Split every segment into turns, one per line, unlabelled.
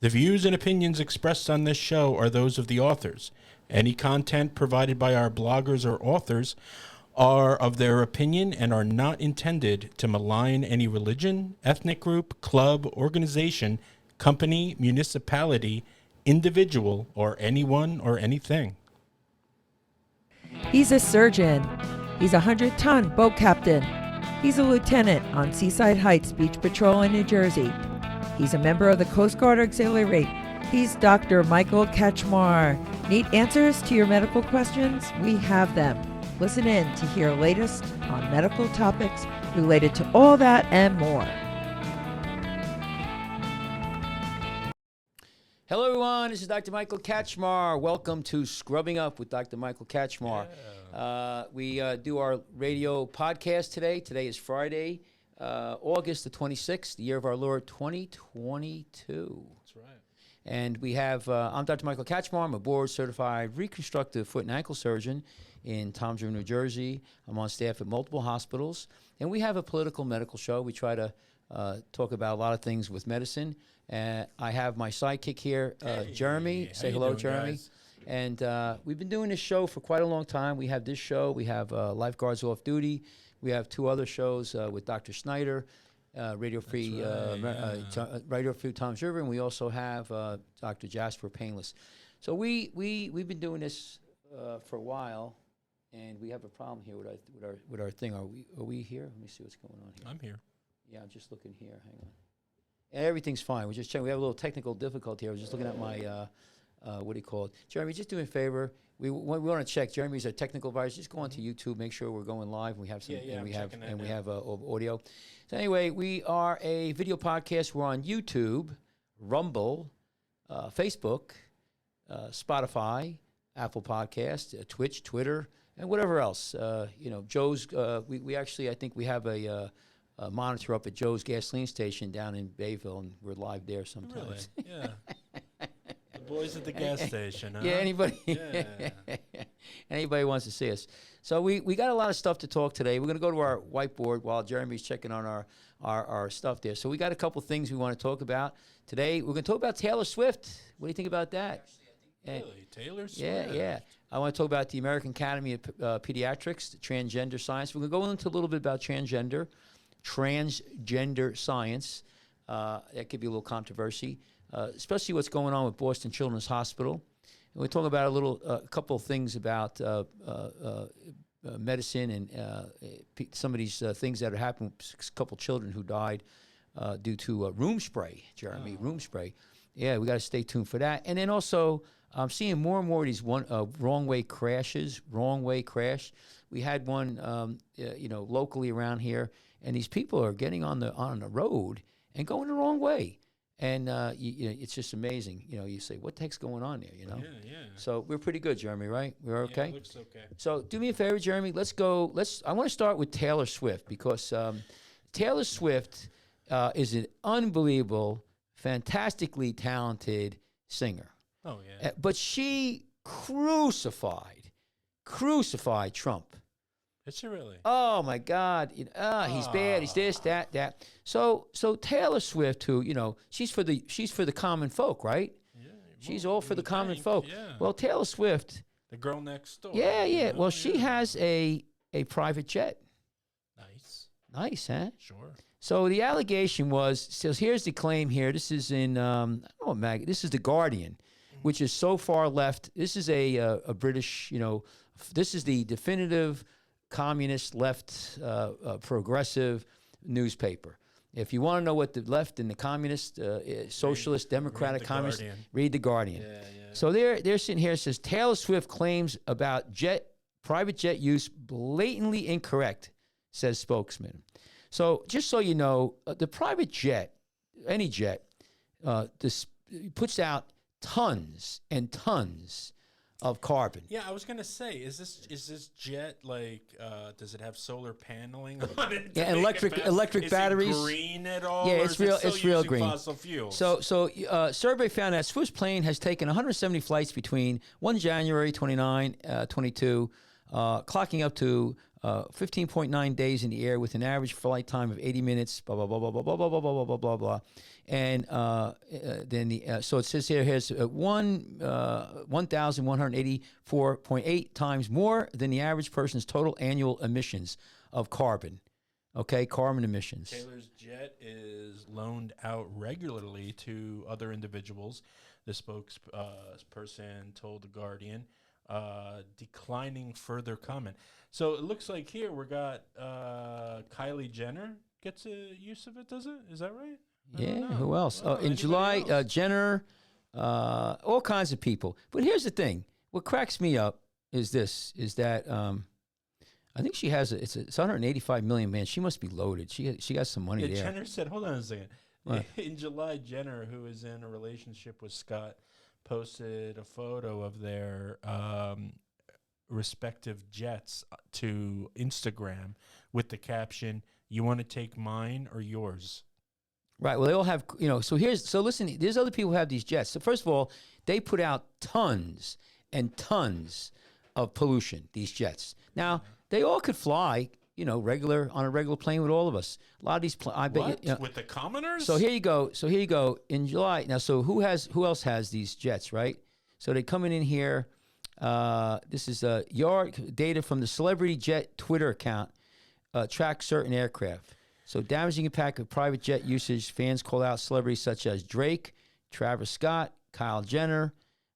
The views and opinions expressed on this show are those of the authors. Any content provided by our bloggers or authors are of their opinion and are not intended to malign any religion, ethnic group, club, organization, company, municipality, individual, or anyone or anything.
He's a surgeon. He's a 100-ton boat captain. He's a lieutenant on Seaside Heights Beach Patrol in New Jersey. He's a member of the Coast Guard Auxiliary. He's Dr. Michaerl Kachmar. Need answers to your medical questions? We have them. Listen in to hear latest on medical topics related to all that and more.
Hello, everyone. This is Dr. Michaerl Kachmar. Welcome to Scrubbing Up with Dr. Michaerl Kachmar. Yeah. We do our radio podcast today. Today is Friday, August the 26th, the year of our Lord 2022.
That's right.
And we have, I'm Dr. Michaerl Kachmar. I'm a board-certified reconstructive foot and ankle surgeon in Toms River, New Jersey. I'm on staff at multiple hospitals. And we have a political medical show. We try to talk about a lot of things with medicine. I have my sidekick here, Jeremy. Say hello, Jeremy. Guys? And we've been doing this show for quite a long time. We have this show. We have Lifeguards Off Duty. We have two other shows with Dr. Snyder, Radio Free Toms River, and we also have Dr. Jasper Painless. So we've been doing this for a while, and we have a problem here with our thing. Are we here? Let me see what's going on here.
I'm here.
Yeah, I'm just looking here. Hang on. Everything's fine. We're just checking. We have a little technical difficulty here. I was just looking at my, what do you call it? Jeremy, just do me a favor. We want to check. Jeremy's a technical advisor. Just go onto YouTube, make sure we're going live. We have some, we have audio. So anyway, we are a video podcast. We're on YouTube, Rumble, Facebook, Spotify, Apple Podcast, Twitch, Twitter, and whatever else. Joe's. We actually, I think we have a monitor up at Joe's gasoline station down in Bayville, and we're live there sometimes.
Really? Yeah. The boys at the gas station, huh?
Yeah, anybody wants to see us. So we got a lot of stuff to talk today. We're going to go to our whiteboard while Jeremy's checking on our stuff there. So we got a couple things we want to talk about. Today, we're going to talk about Taylor Swift. What do you think about that?
Really? Taylor Swift?
Yeah. I want to talk about the American Academy of Pediatrics, transgender science. We're going to go into a little bit about transgender science. That could be a little controversy, especially what's going on with Boston Children's Hospital. And we'll talk about a couple of things about medicine and some of these things that are happening. A couple children who died due to room spray, Jeremy, room spray. Yeah, we got to stay tuned for that. And then also, I'm seeing more and more of these wrong way crashes. Wrong way crash. We had one, locally around here. And these people are getting on the road and going the wrong way, and it's just amazing. You say, what the heck's going on there?
Yeah.
So we're pretty good, Jeremy, right? We're okay.
Yeah, looks okay.
So do me a favor, Jeremy. Let's go. I want to start with Taylor Swift because Taylor Swift is an unbelievable, fantastically talented singer.
Oh yeah.
But she crucified Trump.
Is she really?
Oh my God! He's bad. He's this, that. So Taylor Swift, who she's for the common folk, right?
Yeah.
She's all for the common folk.
Yeah.
Well, Taylor Swift.
The girl next door.
Yeah. Well, she has a private jet. Nice, huh?
Sure.
So the allegation was. Here's the claim here. This is in this is the Guardian, which is so far left. This is a British. This is the definitive communist left progressive newspaper. If you want to know what the left and the communist socialist democratic communist read the Guardian.
Yeah.
So they're sitting here. It says Taylor Swift claims about private jet use blatantly incorrect, says spokesman. So just so you know, the private jet, any jet, this puts out tons and tons of carbon.
Yeah, I was gonna say, is this jet like? Does it have solar paneling on it?
Yeah, electric batteries.
Is it green at all?
Yeah,
or
it's
is
real.
it still
It's real
using
green.
Fossil fuels.
So survey found that Swift's plane has taken 170 flights between 1 January 22, clocking up to 15.9 days in the air with an average flight time of 80 minutes, blah, blah, blah, blah, blah, blah, blah, blah, blah, blah, blah, blah. And then so it says here, here's 1,184.8 times more than the average person's total annual emissions of carbon. Okay, carbon emissions.
Taylor's jet is loaned out regularly to other individuals, the spokesperson told The Guardian, declining further comment. So it looks like here we got Kylie Jenner gets a use of it, does it? Is that right?
Yeah, who else? In July, Jenner, all kinds of people. But here's the thing. What cracks me up is that I think she has it's 185 million, man. She must be loaded. She got some money there.
Jenner said, hold on a second.
What?
In July, Jenner, who is in a relationship with Scott, posted a photo of their respective jets to Instagram with the caption, "You want to take mine or yours?"
Right. Well, they all have, so listen, there's other people who have these jets. So first of all, they put out tons and tons of pollution, these jets. Now, they all could fly, on a regular plane with all of us. A lot of these, I bet you,
with the commoners?
So here you go. In July. Now, so who else has these jets, right? So they coming in here. This is yard data from the Celebrity Jet Twitter account, track certain aircraft. So damaging impact of private jet usage. Fans call out celebrities such as Drake, Travis Scott, Kyle Jenner.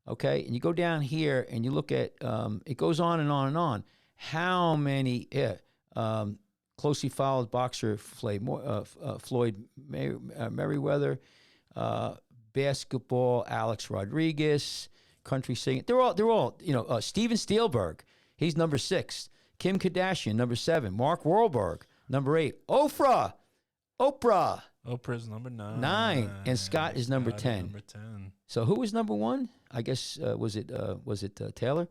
Okay, and you go down here and you look at it goes on and on and on. How many closely followed boxer Floyd Mayweather, basketball Alex Rodriguez, country singing. They're all Steven Spielberg. He's number 6. Kim Kardashian, number 7. Mark Wahlberg, number 8. Oprah's
number 9.
9, and Scott is number 10.
Number 10.
So who was number 1? I guess was it Taylor?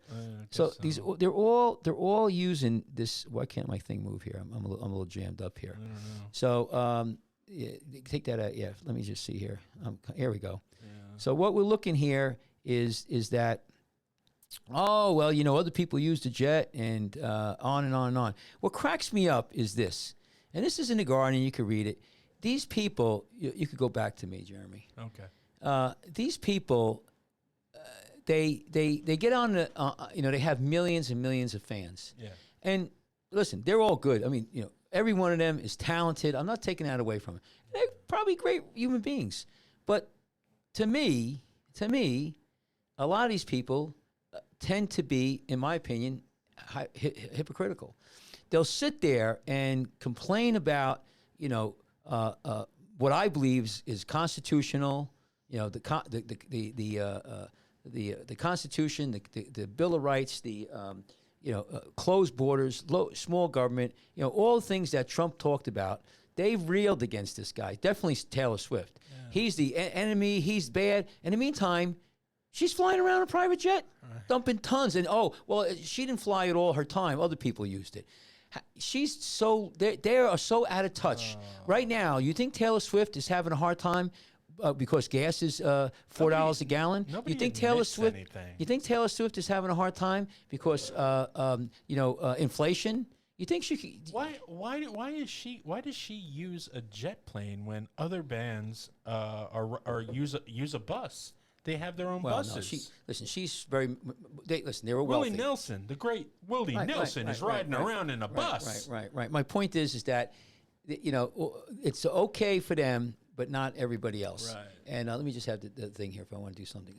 So
they're all using this. Why can't my thing move here? I'm a little jammed up here.
I don't know.
So take that out. Yeah, let me just see here. Here we go.
Yeah.
So what we're looking here is that. Oh well, other people use the jet and on and on and on. What cracks me up is this, and this is in the Guardian. You can read it. These people, you could go back to me, Jeremy.
Okay.
These people, they get on the, they have millions and millions of fans.
Yeah.
And listen, they're all good. I mean, every one of them is talented. I'm not taking that away from them. They're probably great human beings. But to me, a lot of these people tend to be, in my opinion, hypocritical. They'll sit there and complain about, what I believe is constitutional. The Constitution, the Bill of Rights, closed borders, small government, all the things that Trump talked about. They've reeled against this guy. Definitely Taylor Swift. Yeah. He's the enemy. He's bad. In the meantime, she's flying around a private jet, dumping tons. And she didn't fly it all her time. Other people used it. She's they are so out of touch right now. You think Taylor Swift is having a hard time because gas is $4 a gallon? You think Taylor Swift?
Anything.
You think Taylor Swift is having a hard time because inflation? You think she?
Why does she use a jet plane when other bands use a bus? They have their own buses.
No, she's very. They were wealthy.
Willie Nelson, the great Willie Nelson, is riding around in a bus.
Right. My point is that, it's okay for them, but not everybody else.
Right.
And let me just have the thing here if I want to do something.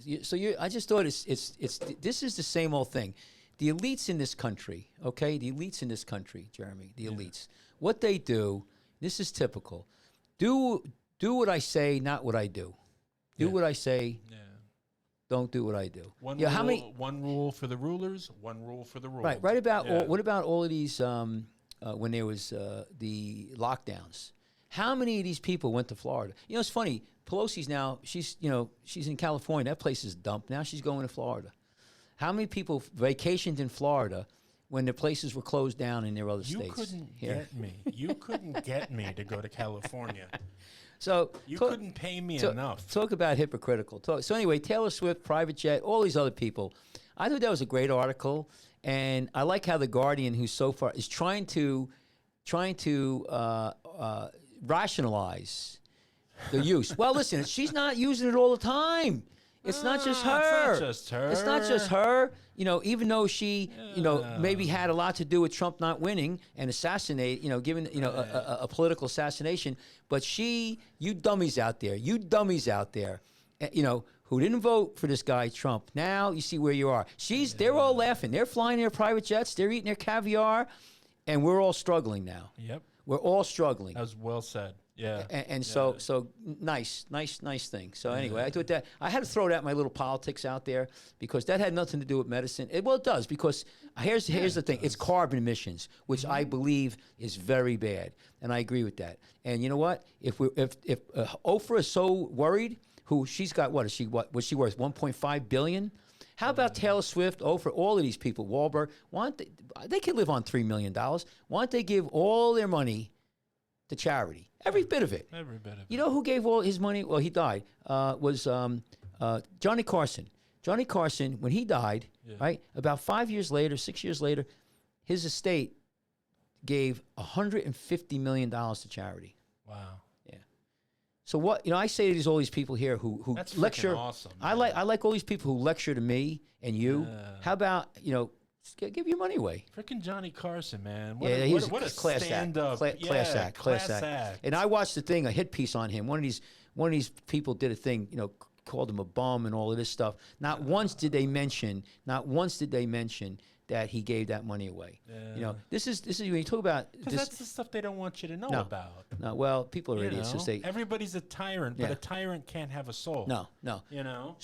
I just thought this is the same old thing. The elites in this country, okay? The elites in this country, Jeremy, the elites. What they do, this is typical. Do what I say, not what I do. Do what I say. Yeah. Don't do what I do.
One rule for the rulers, one rule for the ruled.
Right. What about all of these when there was the lockdowns? How many of these people went to Florida? It's funny. Pelosi's now she's in California. That place is dumped. Now she's going to Florida. How many people vacationed in Florida when the places were closed down in their other states?
You couldn't get me to go to California.
So
you couldn't pay me enough.
Talk about hypocritical. So anyway, Taylor Swift, private jet, all these other people. I thought that was a great article, and I like how the Guardian, who's so far is trying to rationalize the use. Well, listen, she's not using it all the time. It's not just her.
It's not just her.
It's not just her. You know, even though she, you know, maybe had a lot to do with Trump not winning and assassinate, you know, giving, you know, a political assassination. But you dummies out there, you know, who didn't vote for this guy Trump. Now you see where you are. They're all laughing. They're flying their private jets. They're eating their caviar, and we're all struggling now.
Yep.
We're all struggling.
That was well said. Yeah.
And so nice thing. So anyway, I thought that I had to throw that my little politics out there because that had nothing to do with medicine. Well, it does because here's the thing. It's carbon emissions, which I believe is very bad, and I agree with that. And you know what? If Oprah is so worried, she's got what was she worth 1.5 billion? How about Taylor Swift, Oprah, all of these people, Wahlberg? They can live on $3 million. Why don't they give all their money to charity? Every bit of it.
Every bit of it.
You know who gave all his money? Well, he died. Was Johnny Carson. Johnny Carson, when he died, right, about 6 years later, his estate gave $150 million to charity.
Wow.
Yeah. So what, you know, I say to all these people here who
That's
lecture.
awesome.
I like all these people who lecture to me and you.
Yeah.
How about, you know, give your money away.
Freaking Johnny Carson, man.
He was
what a
class
stand-up.
act. Class act. And I watched the thing, a hit piece on him. One of these people did a thing, you know, called him a bum and all of this stuff. Not once did they mention that he gave that money away.
Yeah.
You know, this is when you talk about
Because
this.
that's the stuff they don't want you to know
No.
about.
No, well, people are
You
idiots.
know?
So
Everybody's a tyrant, but a tyrant can't have a soul.
no.
You know?